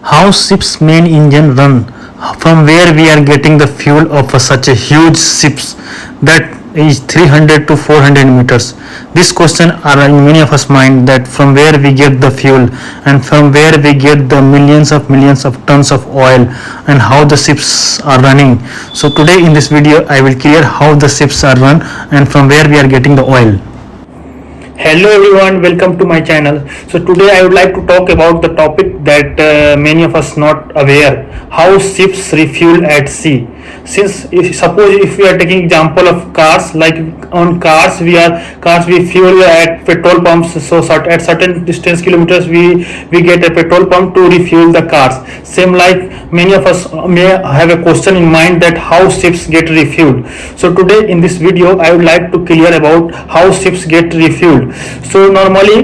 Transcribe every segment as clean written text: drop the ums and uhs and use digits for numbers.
How ship's main engine run, from where we are getting the fuel of such a huge ships that is 300 to 400 meters. This question are in many of us mind, that from where we get the fuel and from where we get the millions of tons of oil and how the ships are running. So today in this video I will clear how the ships are run and from where we are getting the oil. Hello everyone, welcome to my channel. So today I would like to talk about the topic that many of us not aware, how ships refuel at sea. Since suppose if we are taking example of cars, like on cars we fuel at petrol pumps. So at certain distance kilometers we get a petrol pump to refuel the cars. Same like many of us may have a question in mind that how ships get refueled. So today in this video I would like to clear about how ships get refueled. So normally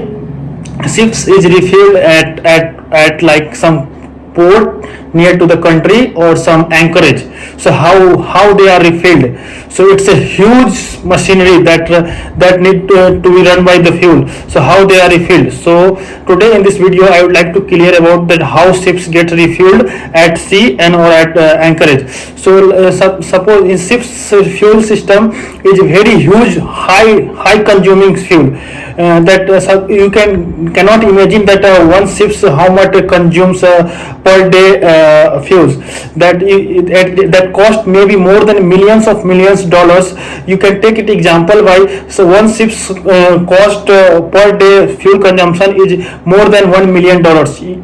ships is refueled at like some port near to the country or some anchorage. So how they are refilled? So it's a huge machinery that need to be run by the fuel. So how they are refilled? So today in this video I would like to clear about that how ships get refueled at sea and or at anchorage. So suppose in ships fuel system is very huge, high consuming fuel. That you cannot imagine that one ships how much it consumes per day fuels. That cost maybe more than millions dollars. You can take it example by, so one ship's cost per day fuel consumption is more than $1 million.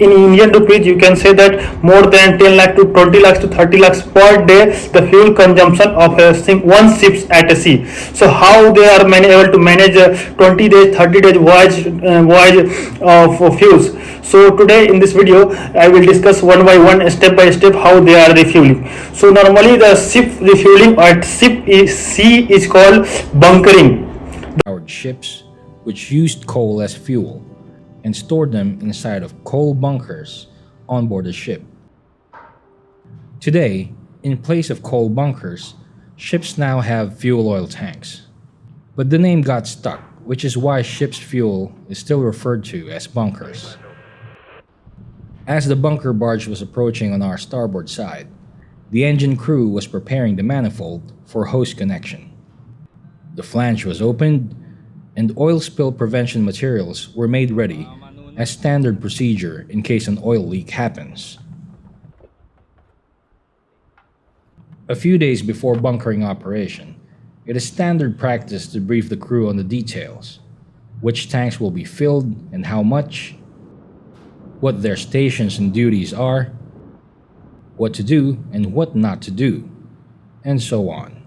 In Indian rupees you can say that more than 10 lakh to 20 lakhs to 30 lakhs per day the fuel consumption of one ship at a sea. So how they are able to manage 20 days 30 days voyage of fuels. So today in this video I will discuss one by one, step by step, how they are refueling. So normally the ship refueling at sea is called bunkering. Powered ships which used coal as fuel and stored them inside of coal bunkers on board the ship. Today, in place of coal bunkers, ships now have fuel oil tanks. But the name got stuck, which is why ship's fuel is still referred to as bunkers. As the bunker barge was approaching on our starboard side, the engine crew was preparing the manifold for hose connection. The flange was opened, and oil spill prevention materials were made ready as standard procedure in case an oil leak happens. A few days before bunkering operation, it is standard practice to brief the crew on the details, which tanks will be filled and how much, what their stations and duties are, what to do and what not to do, and so on.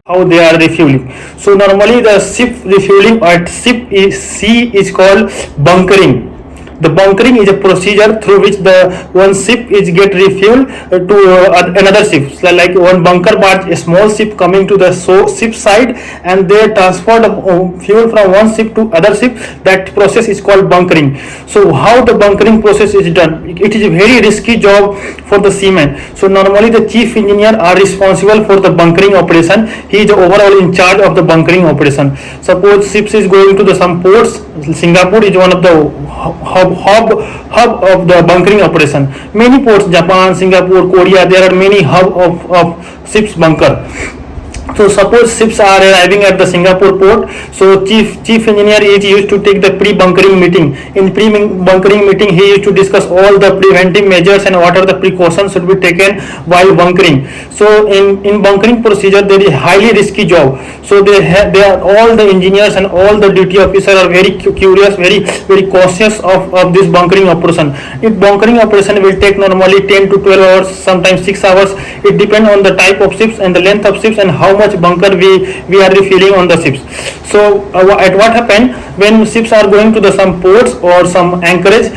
How they are refueling. So normally the ship refueling at sea is called bunkering. The bunkering is a procedure through which the one ship is get refueled to another ship. So like one bunker barge, a small ship coming to the ship side, and they transfer the fuel from one ship to other ship. That process is called bunkering. So how the bunkering process is done? It is a very risky job for the seaman. So normally the chief engineer are responsible for the bunkering operation. He is overall in charge of the bunkering operation. Suppose ships is going to the some ports. Singapore is one of the hub of the bunkering operation. Many ports, Japan, Singapore, Korea, there are many hub of ships bunker. So suppose ships are arriving at the Singapore port. So chief engineer is used to take the pre-bunkering meeting. In pre-bunkering meeting, he used to discuss all the preventive measures and what are the precautions should be taken while bunkering. So in bunkering procedure, there is highly risky job. So they are all the engineers and all the duty officers are very curious, very cautious of this bunkering operation. If bunkering operation will take normally 10 to 12 hours, sometimes 6 hours. It depends on the type of ships and the length of ships and how much bunker we are refilling on the ships. So at what happened when ships are going to the some ports or some anchorage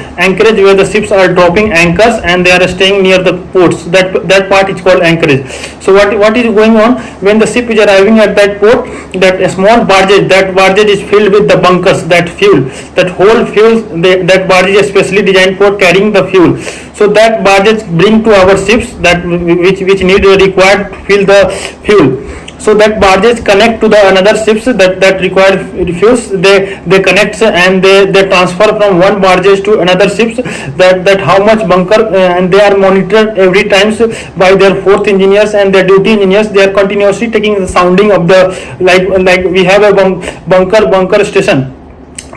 where the ships are dropping anchors and they are staying near the ports, that part is called anchorage. So what is going on when the ship is arriving at that port, that a small barge is filled with the bunkers, that whole fuel, that barge is specially designed for carrying the fuel. So that barges bring to our ships that which need required to fill the fuel. So that barges connect to the another ships that require refuels. They connect and they transfer from one barges to another ships, that how much bunker, and they are monitored every times by their fourth engineers and their duty engineers. They are continuously taking the sounding of the, like we have a bunker station.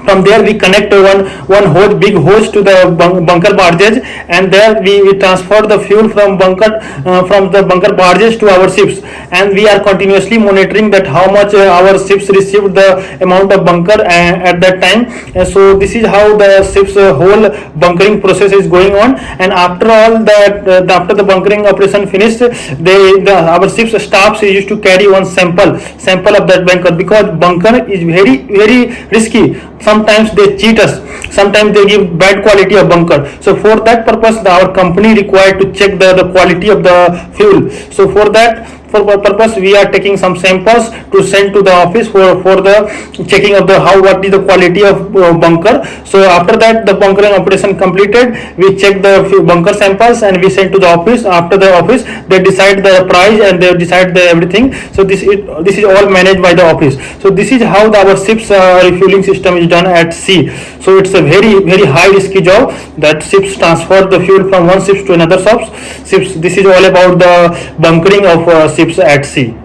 From there we connect one hose, big hose, to the bunker barges, and there we transfer the fuel from the bunker barges to our ships, and we are continuously monitoring that how much our ships received the amount of bunker at that time. So this is how the ships whole bunkering process is going on. And after all that, after the bunkering operation finished, our ships staffs used to carry one sample of that bunker, because bunker is very risky. Sometimes they cheat us, sometimes they give bad quality of bunker. So for that purpose, our company required to check the quality of the fuel. So for that purpose, we are taking some samples to send to the office for the checking of the what is the quality of bunker. So after that, the bunkering operation completed, we check the bunker samples and we send to the office. After the office, they decide the price and they decide the everything. So this is all managed by the office. So this is how our ships refueling system is done at sea. So it's a very high risky job, that ships transfer the fuel from one ship to another ships. This is all about the bunkering of ships at sea.